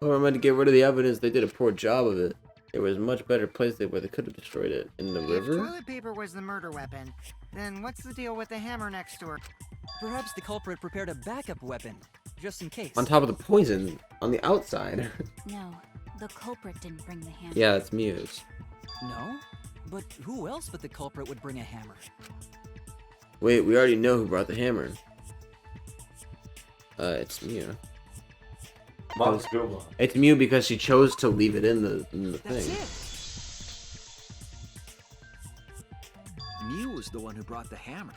Whoever meant to get rid of the evidence, they did a poor job of it. There was a much better place where they could have destroyed it. In the river? If toilet paper was the murder weapon, then what's the deal with the hammer next door? Perhaps the culprit prepared a backup weapon, just in case. On top of the poison, on the outside. No, the culprit didn't bring the hammer. Yeah, it's Muse. No? But who else but the culprit would bring a hammer? Wait, we already know who brought the hammer. It's Mew. Mom's good one. It's Mew because she chose to leave it in the That's thing. it. Mew was the one who brought the hammer.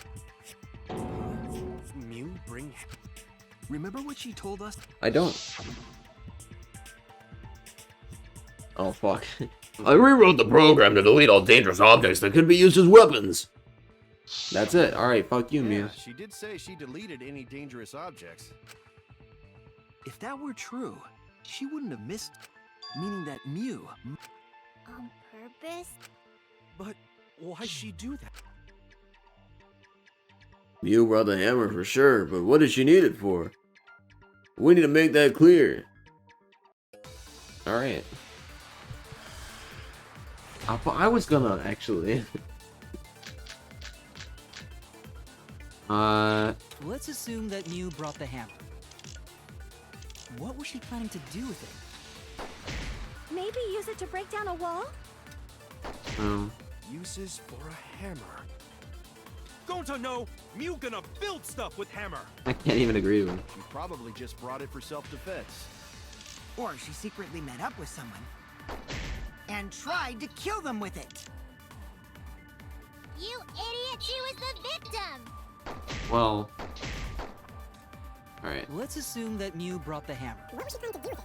Mew bring. Remember what she told us? I don't. Oh fuck. I rewrote the program to delete all dangerous objects that could be used as weapons. That's it. Alright, fuck you, Mew. Yeah, she did say she deleted any dangerous objects. If that were true, she wouldn't have missed. Meaning that Mew. On purpose? But why'd she do that? Mew brought the hammer for sure, but what did she need it for? We need to make that clear. Alright. I was gonna actually. Let's assume that Mew brought the hammer. What was she planning to do with it? Maybe use it to break down a wall? Oh. Uses for a hammer. Don't I know? Mew gonna build stuff with hammer. I can't even agree with him. She probably just brought it for self-defense. Or she secretly met up with someone and tried to kill them with it. You idiot! She was the victim! Well. Alright. Let's assume that Mew brought the hammer. What was she trying to do with it?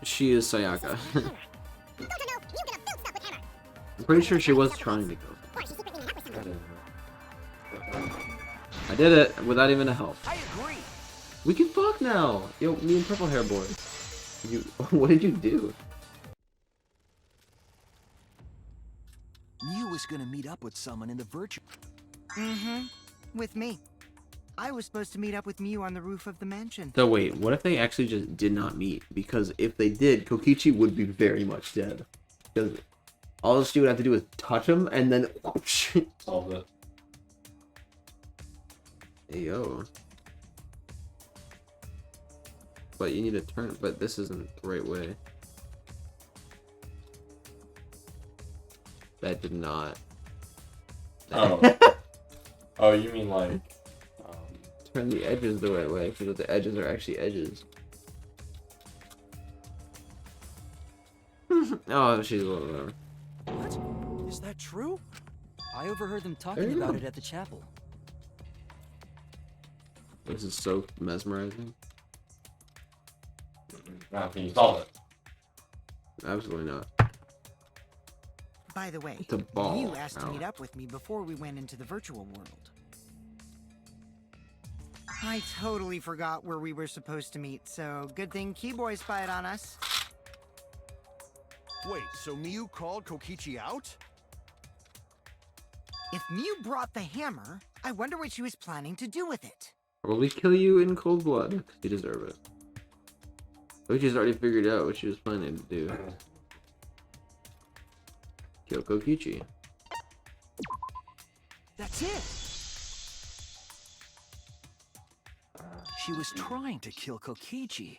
She is Sayaka. I'm pretty sure she was trying to go. I did it without even a help. I agree. We can fuck now! Yo, me and purple hair boy. You what did you do? Mew was gonna meet up with someone in the virtual. Mm-hmm. With me. I was supposed to meet up with Mew on the roof of the mansion. So wait, what if they actually just did not meet? Because if they did, Kokichi would be very much dead. Because all she would have to do is touch him and then Solve it. Hey, yo. But you need to turn, but this isn't the right way. That did not. Oh. Oh, you mean like... Turn the edges the right way, because the edges are actually edges. Oh, she's whatever. What? Is that true? I overheard them There talking you about go. it at the chapel. This is so mesmerizing. Now, can you solve it? Absolutely not. By the way, It's a ball. Mew asked to Ow. meet up with me before we went into the virtual world. I totally forgot where we were supposed to meet, so good thing Keyboy spied on us. Wait, so Mew called Kokichi out? If Mew brought the hammer, I wonder what she was planning to do with it. Probably kill you in cold blood. You deserve it. Kokichi's already figured out what she was planning to do. Kill Kokichi. That's it. She was trying to kill Kokichi.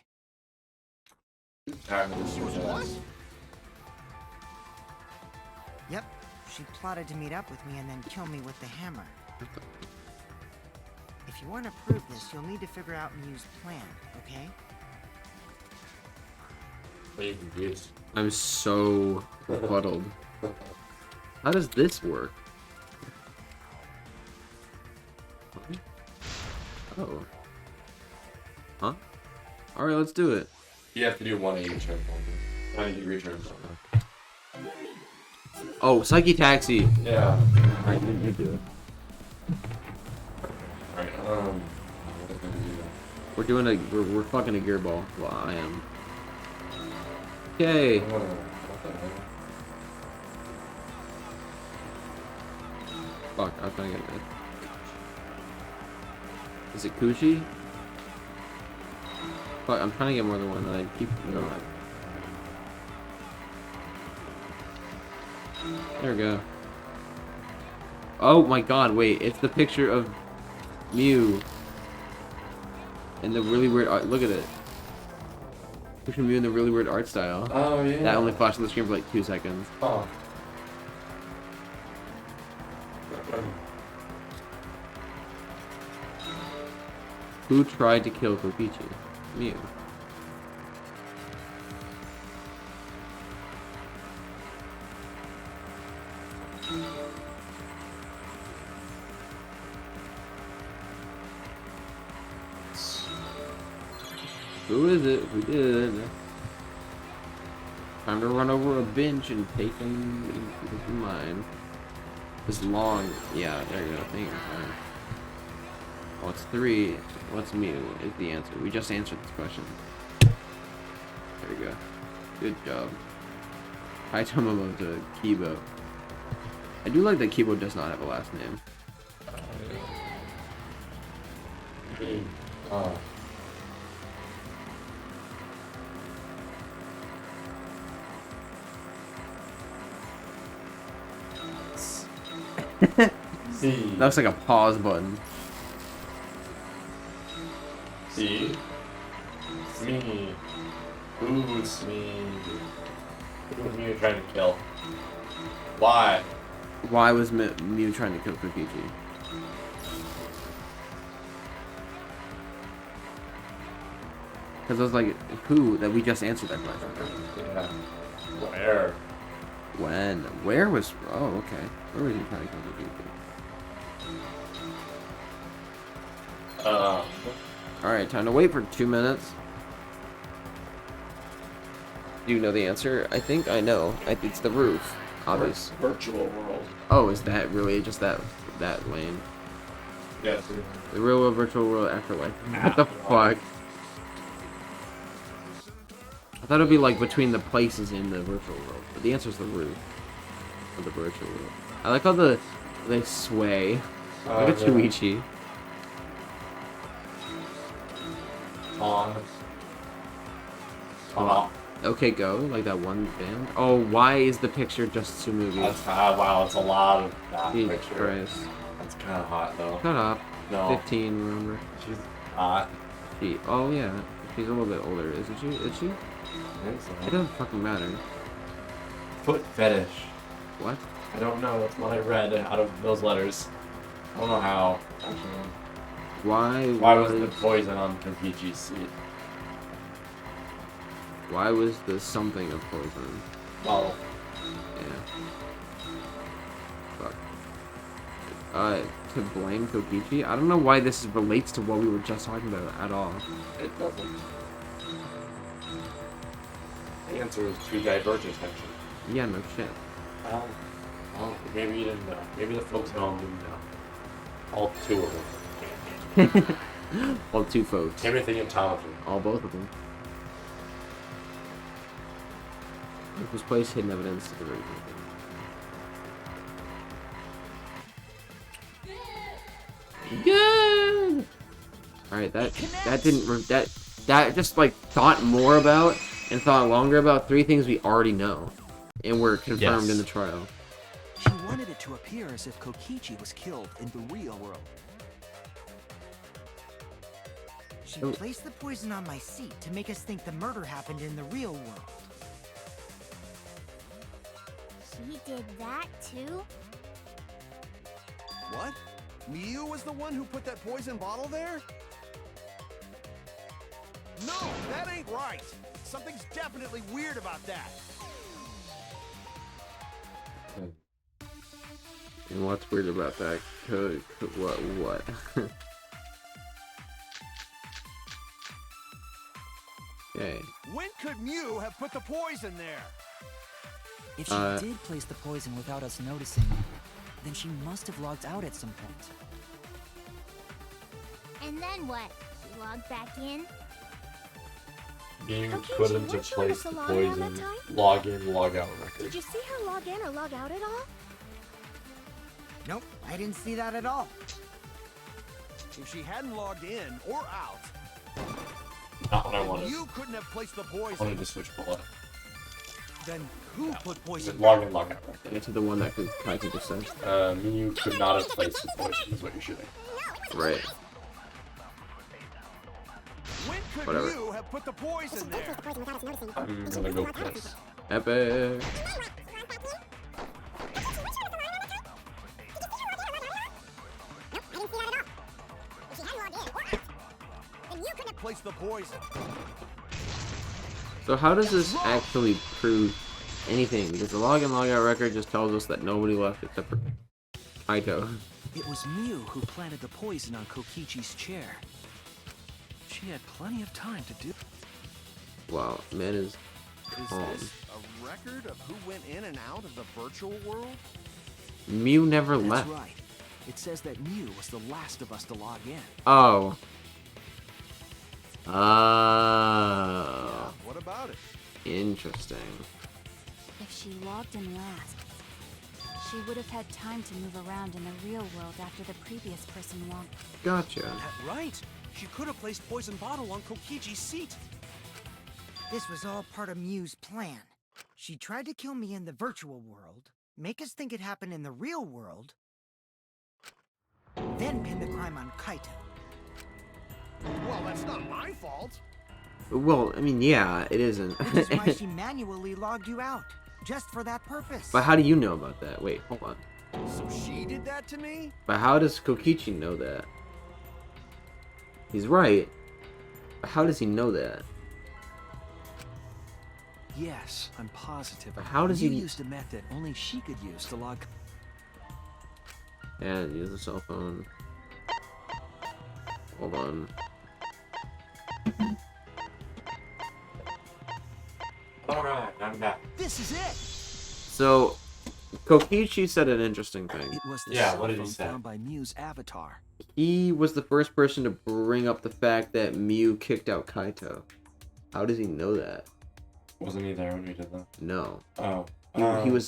She was what? Yep, she plotted to meet up with me and then kill me with the hammer. If you want to prove this, you'll need to figure out Mew's plan, okay? But you can use. I'm so befuddled. How does this work? Oh. Huh? Alright, let's do it. You have to do 180 turn. 90-degree turns. Oh, Psyche Taxi! Yeah. Alright, you do it. Alright, We're doing a we're fucking a gear ball. Well, I am. Okay. Fuck, I was trying to get it. Is it Kushi? Fuck, I'm trying to get more than one, and I keep going. There we go. Oh my god, wait, it's the picture of Mew. And the really weird art. Look at it. Picture of Mew in the really weird art style. Oh yeah. That only flashed on the screen for like 2 seconds. Oh. Who tried to kill Kokichi? Mew. Who is it? Who did it? Time to run over a bench and take him into mine. This long. Yeah, there you go. Thank you. Oh, it's 3. What's Mew is the answer. We just answered this question. There you go. Good job. Hi Tomomoto, Kibo. I do like that Kibo does not have a last name. See. That looks like a pause button. See? It's me. Ooh, it's me. Who was me trying to kill? Why? Why was Mew trying to kill Kokichi? Because I was like, who? That we just answered that question. Yeah. Where? When? Where was? Oh, okay. Where was he trying to kill Kokichi? Alright, time to wait for 2 minutes. Do you know the answer? I think I know. It's the roof. Obvious. Virtual world. Oh, is that really just that lane? Yes. The real world, virtual world, afterlife. What the fuck? I thought it'd be like between the places in the virtual world, but the answer's the roof of the virtual world. I like how they sway. Look at Shuichi. Okay, go, like that one band. Oh, why is the picture just Tsumugi? That's wow, it's a lot of that Jesus picture. Christ. That's kind of hot though. Shut up. No. 15, remember? She's hot. Oh yeah, she's a little bit older, isn't she? Is she? I think so. It doesn't fucking matter. Foot fetish. What? I don't know. That's what I read out of those letters. I don't know how. Actually. Why was the poison on Kokichi's seat? Why was the something of poison? Well, Yeah. Fuck. To blame Kokichi? I don't know why this relates to what we were just talking about at all. it doesn't. The answer is too divergent, actually. Yeah, no shit. Well, maybe you didn't know. Maybe the folks at home didn't know. All 2 of them. Well, 2 folks. Everything in Thomas. All both of them. It was placed hidden evidence to the very Good. All right, that didn't that just like thought more about and thought longer about 3 things we already know, and were confirmed in the trial. She wanted it to appear as if Kokichi was killed in the real world. She placed the poison on my seat to make us think the murder happened in the real world. She did that too? What? Miu was the one who put that poison bottle there? No, that ain't right. Something's definitely weird about that. And what's weird about that? What? Okay. When could Miu have put the poison there? If she did place the poison without us noticing, then she must have logged out at some point. And then what? She logged back in? Being Kokichi, put into weren't you on the place the salon around that poison, time? log in, log out record. Did you see her log in or log out at all? Nope, I didn't see that at all. If she hadn't logged in or out, Not what I wanted. You couldn't have placed the I poison. wanted to switch bullet. Then who put Is poison? it log in, log out? Right? It's the one that Kaito just said. You could not have placed the poison, is what you're shooting. Right. When could Whatever. you have put the poison there? I'm gonna go with this. Epic. Place the poison. So how does this actually prove anything? Because the log in log out record just tells us that nobody left except for Kaito. It was Mew who planted the poison on Kokichi's chair. She had plenty of time to do. Wow, man is Is calm. this a record of who went in and out of the virtual world? Mew never That's left. right. It says that Mew was the last of us to log in. Oh. Yeah, Oh. what about it? Interesting. If she logged in last, she would have had time to move around in the real world after the previous person logged. Gotcha. That's right. She could have placed poison bottle on Kokichi's seat. This was all part of Mew's plan. She tried to kill me in the virtual world, make us think it happened in the real world, then pin the crime on Kaito. Well, that's not my fault. Well, I mean, yeah, it isn't. Which is why she manually logged you out, just for that purpose. But how do you know about that? Wait, hold on. So she did that to me? But how does Kokichi know that? He's right. But how does he know that? Yes, I'm positive. But how does Mew he- used a method only she could use to log. Yeah, use the cell phone. Hold on. Alright, I'm back. This is it. So, Kokichi said an interesting thing. It was the Yeah, cell what did he phone say? found by Mew's avatar. He was the first person to bring up the fact that Mew kicked out Kaito. How does he know that? Wasn't he there when we did that? No. Oh.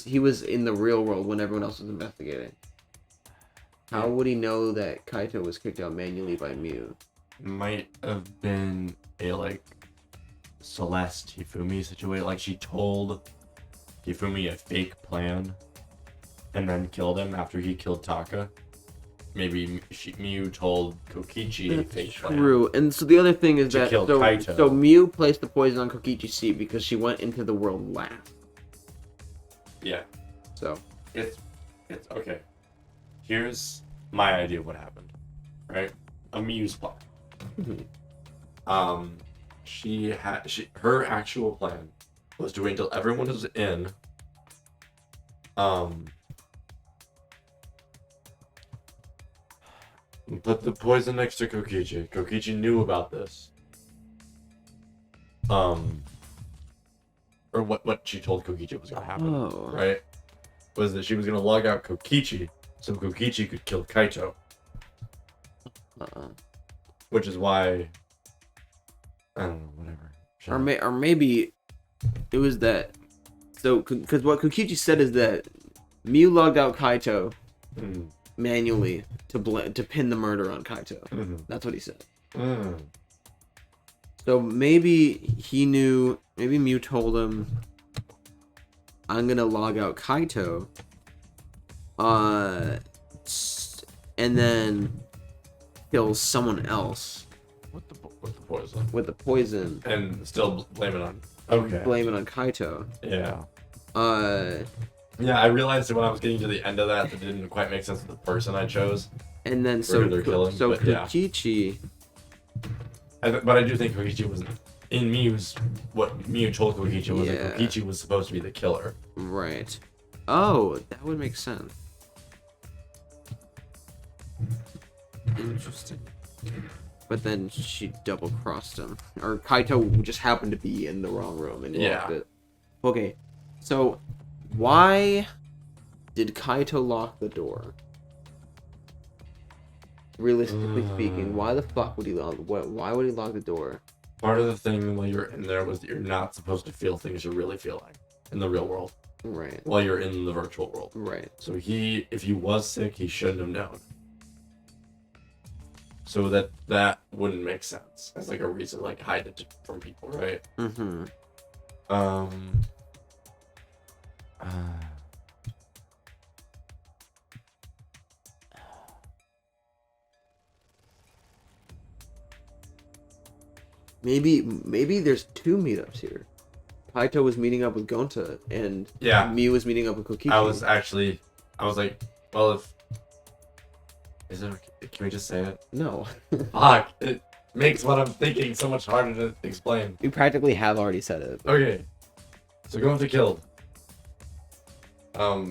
He was in the real world when everyone else was investigating. How would he know that Kaito was kicked out manually by Mew? Might have been a, like, Celeste Hifumi situation. Like, she told Hifumi a fake plan and then killed him after he killed Taka. Maybe Mew told Kokichi a fake plan. True. And so the other thing is To that kill Kaito. so Mew placed the poison on Kokichi's seat because she went into the world last. Yeah. So It's okay. Here's my idea of what happened. Right? A Mew's plan. Her actual plan was to wait until everyone was in. Put the poison next to Kokichi. Kokichi knew about this. Or what she told Kokichi was gonna happen. Oh. Right? Was that she was gonna log out Kokichi so Kokichi could kill Kaito. Which is why I don't know, whatever. Or maybe it was that. So because what Kokichi said is that Mew logged out Kaito Mm. manually to pin the murder on Kaito. Mhm. That's what he said. Mm. So maybe he knew. Maybe Mew told him, "I'm gonna log out Kaito," and then kill someone else With the poison. with the poison. And still blame it on. Okay. Blame it on Kaito. Yeah. Uh, Yeah, I realized that when I was getting to the end of that, it didn't quite make sense with the person I chose. and then who they're killing, so but yeah. Kokichi. But I do think Kokichi was in Mew's. What Mew told Kokichi was Yeah. that Kokichi was supposed to be the killer. Right. Oh, that would make sense. Interesting. But then she double crossed him. Or Kaito just happened to be in the wrong room and Yeah. locked it. Okay, so why did Kaito lock the door? Realistically speaking, why the fuck would he lock? Why would he lock the door? Part of the thing while you're in there was that you're not supposed to feel things you're really feeling in the real world Right. while you're in the virtual world. Right. So if he was sick, he shouldn't have known. So that wouldn't make sense as like a reason to like hide it from people, right? Mm-hmm. Maybe there's two meetups here. Kaito was meeting up with Gonta, and Yeah. Miu was meeting up with Kokichi. I was like, well, if is it okay? Can we just say it? No. Fuck, it makes what I'm thinking so much harder to explain. You practically have already said it. Okay, so going to killed.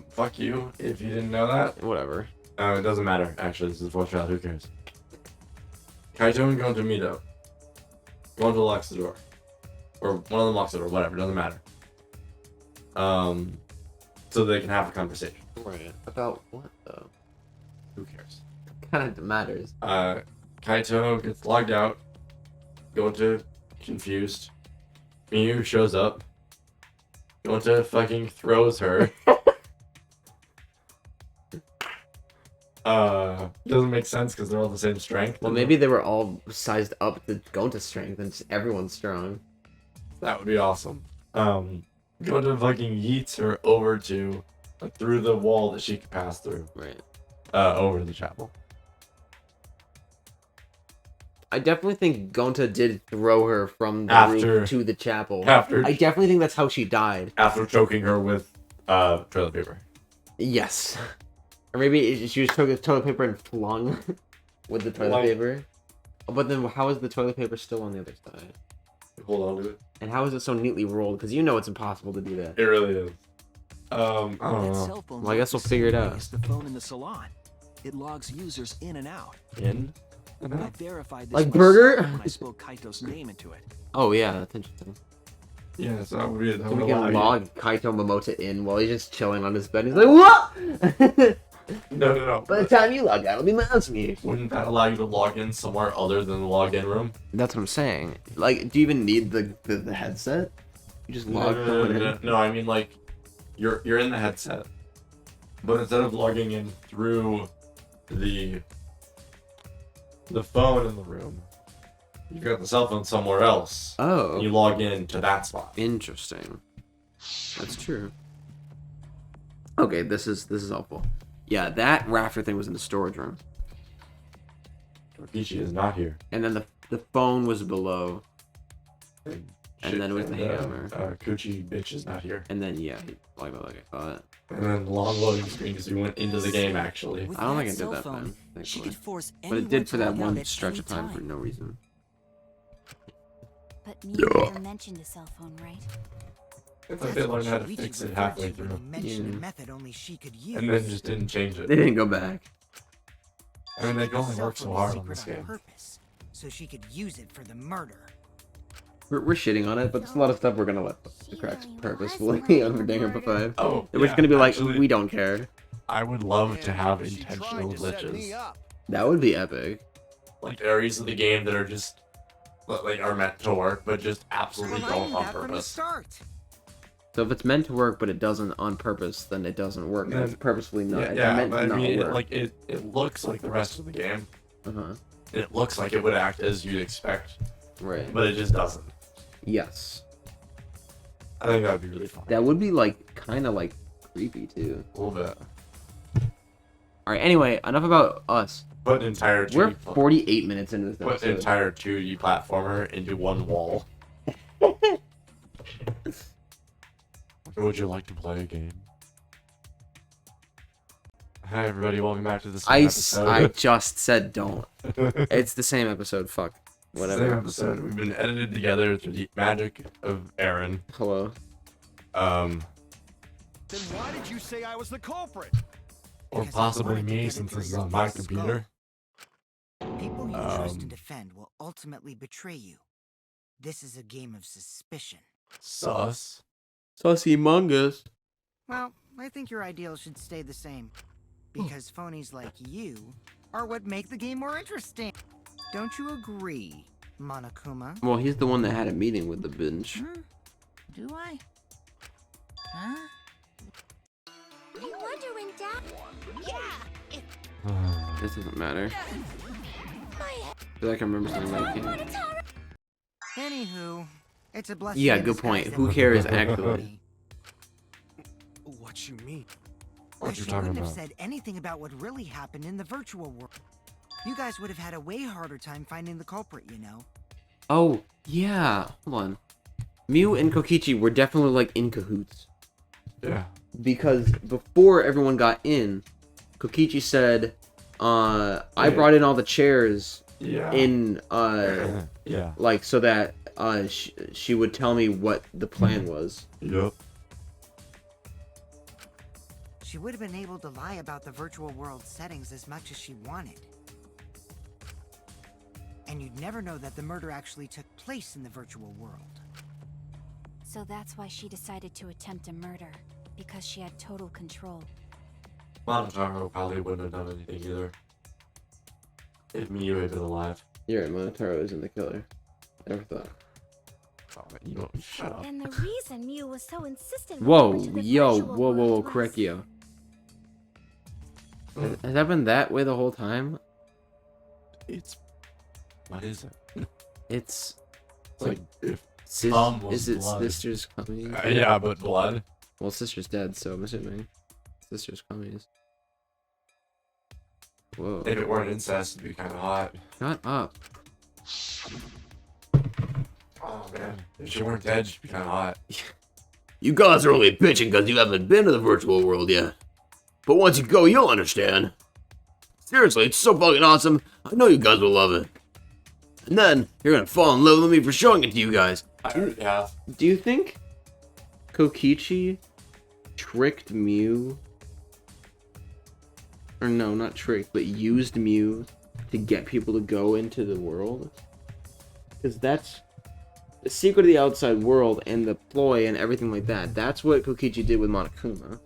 Fuck you if you didn't know that. Whatever. It doesn't matter. Actually, this is the fourth round. Who cares? Kaito and going to meet up. Going to locks the door, or one of them locks the door. Whatever, doesn't matter. So they can have a conversation. Right. About what though? Who cares? Kind of matters. Kaito gets logged out. Gonta confused. Miu shows up. Gonta fucking throws her. Doesn't make sense because they're all the same strength. Well, maybe they were all sized up to Gonta's strength, and just everyone's strong. That would be awesome. Gonta fucking yeets her over to through the wall that she could pass through. Right. Over to the chapel. I definitely think Gonta did throw her from the roof to the chapel. I definitely think that's how she died. After choking her with toilet paper. Yes. Or maybe she was choking with toilet paper and flung with the toilet paper. But then how is the toilet paper still on the other side? Hold on to it. And how is it so neatly rolled? Because you know it's impossible to do that. It really is. I don't That know. cell phone Well, I guess we'll figure it out. It's the phone in the salon. It logs users in and out. In? I verified this Like myself Burger? when I spoke Kaito's name into it. Oh yeah, that's interesting. Yeah, so that would be. That So we would can allow log Kaito Momota in while he's just chilling on his bed. He's like, what? No. By the time you log out, it'll be mouse me. Wouldn't that allow you to log in somewhere other than the login room? That's what I'm saying. Like, do you even need the headset? You just log someone in. No, I mean like, you're in the headset, but instead of logging in through the phone in the room, you've got the cell phone somewhere else. Oh. And you log in to that spot. Interesting. That's true. Okay, this is helpful. Yeah, that rafter thing was in the storage room. Kokichi is not here. And then the phone was below. And then it was the hammer. Coochie bitch is not here. And then, yeah, he like I thought. And then long loading screen because we went into the game actually. With I don't that think it did cell that phone, time, she thankfully. could force But it anyone did for to that log out one at stretch any of time for time. no reason. But Miu never mentioned a cell phone, right? It's like they learned how to She fix it referred halfway to when through. you mentioned Yeah. a method only she could use. And then just didn't change They it. didn't go back. I mean, they can She only kept work the so cell hard phone on this secret game. purpose, so she could use it for the murder. We're shitting on it, but there's a lot of stuff we're gonna let the cracks really was purposefully planning on a Danganronpa murder. 5. Oh, We're just gonna be like, actually, we don't care. I would love to have She tried intentional to set me glitches. up. That would be epic. Like areas of the game that are just like are meant to work, but just absolutely Well, I don't knew on that from the purpose. start. So if it's meant to work but it doesn't on purpose, then it doesn't work. Then- It's purposefully not. It's Yeah, meant but to I not mean, work. it looks like the rest of the game. Uh-huh. It looks like it would act as you'd expect, Right. but it just doesn't. Yes. I think that would be really fun. That would be like kind of like creepy too. A little bit. All right. Anyway, enough about us. Put an entire 2D We're 48 minutes into this put an episode. entire 2D platformer into one wall. Would you like to play a game? Hi everybody, welcome back to this episode. I just said don't. It's the same episode. Fuck. Whatever. Same episode. We've been edited together through the magic of Erin. Hello. Then why did you say I was the culprit? Or Because I possibly wanted to me get since into this is your on my skull. computer. People you trust Um, and defend will ultimately betray you. This is a game of suspicion. Sus. Sussy Mungus. Well, I think your ideals should stay the same. Because phonies like you are what make the game more interesting. Don't you agree, Monokuma? Well, he's the one that had a meeting with the bench. Do I? Huh? I wonder when Dad. Yeah. This doesn't matter. feel like I remember something like it. Anywho, it's a blessing. Yeah, in good disguise point. that Who we're cares, both actually? What you mean? What She you talking wouldn't have about? said anything about what really happened in the virtual world. You guys would have had a way harder time finding the culprit, you know. Oh, yeah. Hold on. Mew and Kokichi were definitely like in cahoots. Yeah. Because before everyone got in, Kokichi said, I brought in all the chairs Yeah. in, Yeah. like, so that, she would tell me what the plan was. Yep. She would have been able to lie about the virtual world settings as much as she wanted. And you'd never know that the murder actually took place in the virtual world. So that's why she decided to attempt a murder, because she had total control. Monotaro probably wouldn't have done anything either. If Miyu had been alive. You're right, Monotaro isn't the killer. Never thought. Oh, you don't shut up. And the reason Mew was so insistent. Whoa, with going to the yo, virtual whoa, world was- correct yo. Has that been that way the whole time? It's what is it? It's It's like if sis- Tom was is it blood. sister's coming? yeah, but blood. Well, sister's dead, so I'm assuming sister's coming. Whoa! If it weren't incest, it'd be kind of hot. Shut up! Oh man, if she weren't dead, she'd be kind of hot. You guys are only bitching because you haven't been to the virtual world yet. But once you go, you'll understand. Seriously, it's so fucking awesome. I know you guys will love it. And then, you're gonna fall in love with me for showing it to you guys. I already have. Do you think Kokichi tricked Mew? Or no, not tricked, but used Mew to get people to go into the world? Because that's the secret of the outside world and the ploy and everything like that. That's what Kokichi did with Monokuma.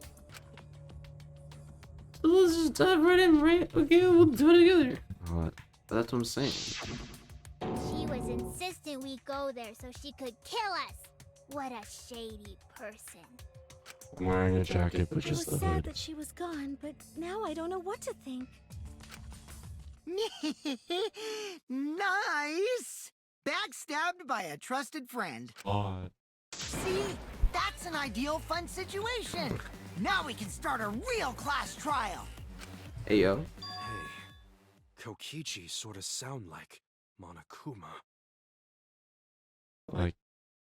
So let's just dive right in, right? Okay, we'll do it together. What? That's what I'm saying. She was insistent we go there so she could kill us. What a shady person. I'm wearing a jacket, but I just was the sad hood. that she was gone, but now I don't know what to think. Nice! Backstabbed by a trusted friend. What? See? That's an ideal fun situation. Now we can start a real class trial. Hey, yo. Hey, Kokichi sort of sound like Monokuma. Like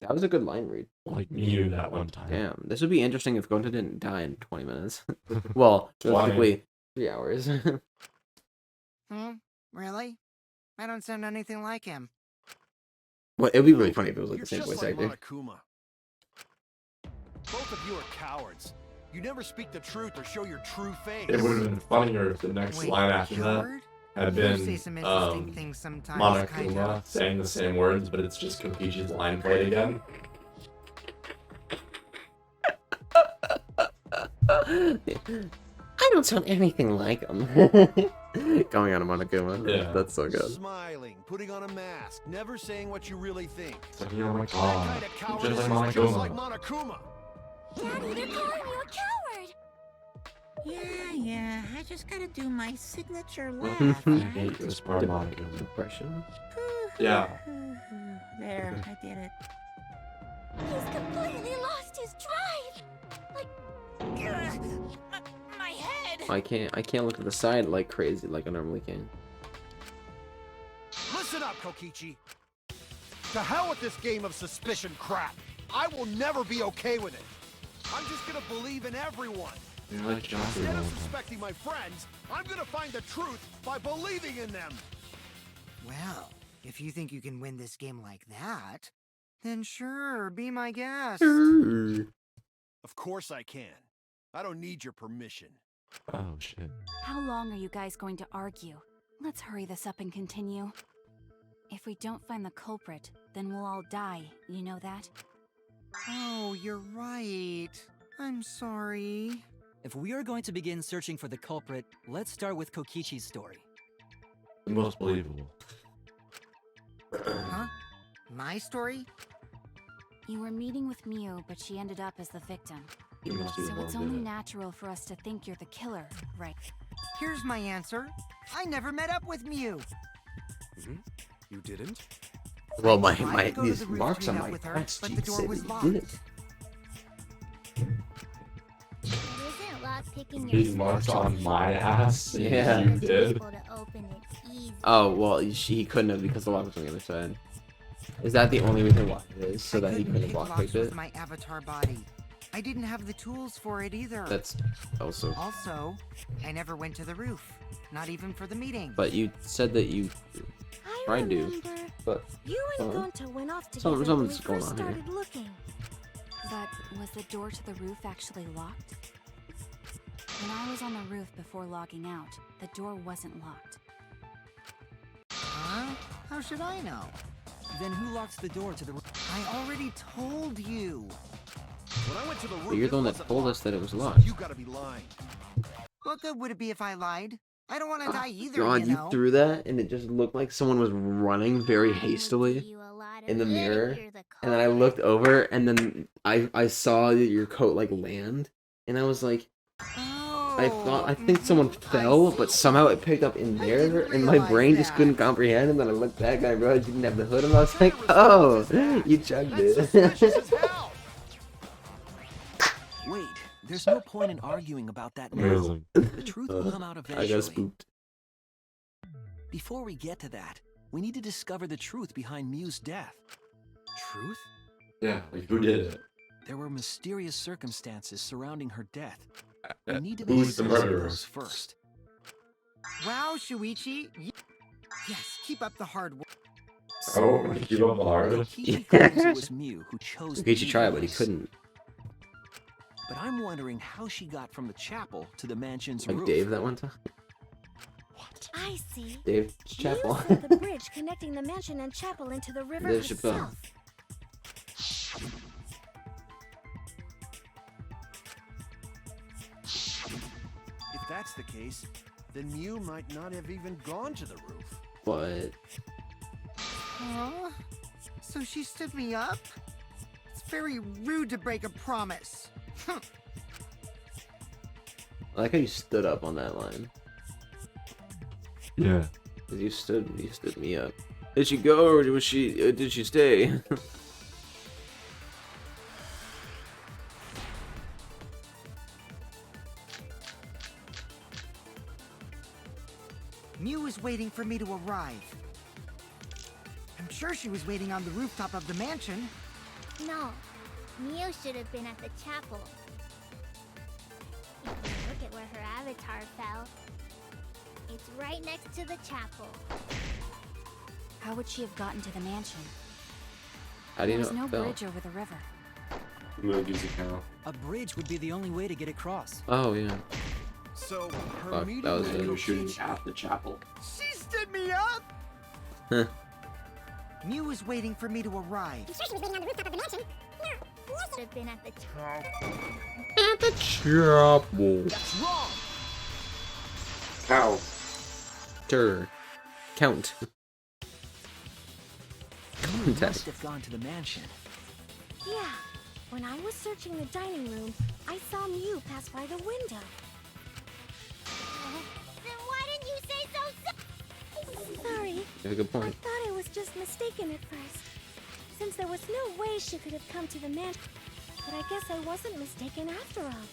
That was a good line read. Miyu that one time. Damn, this would be interesting if Gonta didn't die in 20 minutes. Well, realistically, 3 hours. Really? I don't sound anything like him. Well, it would be really funny if it was like You're the same just voice like actor. Monokuma. Both of you are cowards. You never speak the truth or show your true face. It would have been funnier if the next Wait, line after that coward? had You been say some interesting things sometimes, Monokuma saying the same words, but it's just Kokichi's line played again. I don't sound anything like him. Going on a Monokuma. Yeah. That's so good. Smiling, putting on a mask, never saying what you really think. It's like, oh my That god. kind of cowardice Just is like just like Monokuma. Monokuma. Daddy, they're calling you a coward. Yeah, I just gotta do my signature laugh. I right? hate this part of Monokuma. Depression. Yeah. There, I did it. He's completely lost his drive. Like, my head. I can't look to the side like crazy like I normally can. Listen up, Kokichi. To hell with this game of suspicion crap. I will never be okay with it. I'm just gonna believe in everyone. You're like Johnson Instead all of the time. suspecting my friends, I'm gonna find the truth by believing in them. Well, if you think you can win this game like that, then sure, be my guest. Of course I can. I don't need your permission. Oh shit. How long are you guys going to argue? Let's hurry this up and continue. If we don't find the culprit, then we'll all die, you know that? Oh, you're right. I'm sorry. If we are going to begin searching for the culprit, let's start with Kokichi's story. The most believable. Huh? My story? You were meeting with Mew, but she ended up as the victim. You must be So the it's one who only did it. natural for us to think you're the killer, right? Here's my answer. I never met up with Mew. You didn't? Well, I tried to go to these the roof to marks meet on up my with her, pants but the cheeks door say was that locked. you did it. It isn't lockpicking your These marks on my ass. Yeah. You did. able to open it easy. Oh, well, he couldn't have because the lock was on the other side. Is that the only reason why it is? So I that he couldn't couldn't have pick locks lockpicked with it? my avatar body. I didn't have the tools for it either. That's also... Also, I never went to the roof. Not even for the meeting. But you said that you I tried to. remember. But... You and Huh? Gonta went off together when we something's first going on here. started looking. But was the door to the roof actually locked? When I was on the roof before logging out, the door wasn't locked. Huh? How should I know? Then who locked the door to the roof? I already told you. When I went to the roof, But you're the one it that wasn't told locked. us that it was So locked. you gotta be lying. What good would it be if I lied? I don't want to die either, God, you know. threw that and it just looked like someone was running very hastily in the mirror. And then I looked over and then I saw your coat like land. And I was like, I think someone fell, but somehow it picked up in there, and my brain just couldn't comprehend. And then I looked back and I realized you didn't have the hood, and I was like, "Oh, you chugged it." Wait, there's no point in arguing about that now. Amazing. The truth will come out I eventually. got spooked. Before we get to that, we need to discover the truth behind Mew's death. Truth? Yeah, like who did it? There were mysterious circumstances surrounding her death. We need to Who's make the sense of murderer? those first. Wow, Shuichi. Yes, keep up the hard work. Oh, keep up hard. Kokichi claims it was Mew who chose Okay, she the tried, but he device. couldn't. But I'm wondering how she got from the chapel to the mansion's Like roof. Dave that one time. I see. Dave's Mew chapel. built the bridge connecting the mansion and chapel into the river Dave Chappelle. herself. If that's the case, then Mew might not have even gone to the roof. But Huh? So she stood me up? It's very rude to break a promise. I like how you stood up on that line. Yeah. 'Cause you stood me up. Did she go or was she? Did she stay? Mew was waiting for me to arrive. I'm sure she was waiting on the rooftop of the mansion. No, Mew should have been at the chapel. If you look at where her avatar fell, it's right next to the chapel. How would she have gotten to the mansion? How do you There know was it no fell? bridge over the river. Movies account. A bridge would be the only way to get across. Oh yeah. So her Fuck, meeting that was with it. They were shooting Kokichi- at the chapel. She stood me up! Huh. Mew was waiting for me to arrive. Should have been at the chapel. Chapel. That's wrong! Ow. Count. Mew Contact. must have gone to the mansion. Yeah, when I was searching the dining room, I saw Mew pass by the window. Then why didn't you say so soon? Sorry, You have a good I point. thought I was just mistaken at first. Since there was no way she could have come to the mansion. But I guess I wasn't mistaken after all.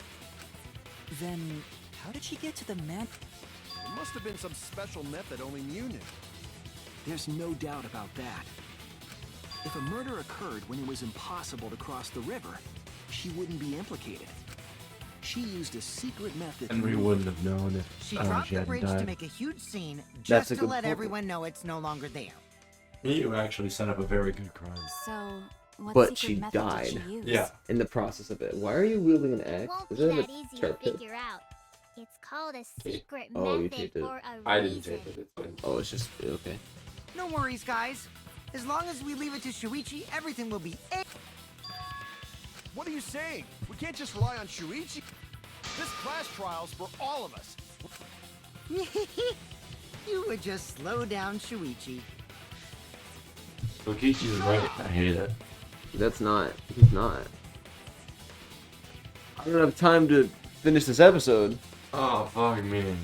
Then, how did she get to the man? It must have been some special method only Mew knew. There's no doubt about that. If a murder occurred when it was impossible to cross the river, she wouldn't be implicated. She used a secret method And we to wouldn't have known if She she dropped the hadn't bridge to died. make a huge scene That's just a to good let point. everyone know it's no longer there. You actually set up a very good crime. So, what But secret she method did died. she use? Yeah. In the process of it. Why are you wielding an axe? Won't Is be it that a easy to sharp tip? figure out. It's called a secret Oh, you method taped it. for a reason. I didn't take it. It's fine. Oh, it's just okay. No worries, guys. As long as we leave it to Shuichi, everything will be A. What are you saying? We can't just rely on Shuichi. This class trial's for all of us. You would just slow down Shuichi. Kokichi's right. I hate it. That's not. He's not. I don't have time to finish this episode. Oh, fuck me.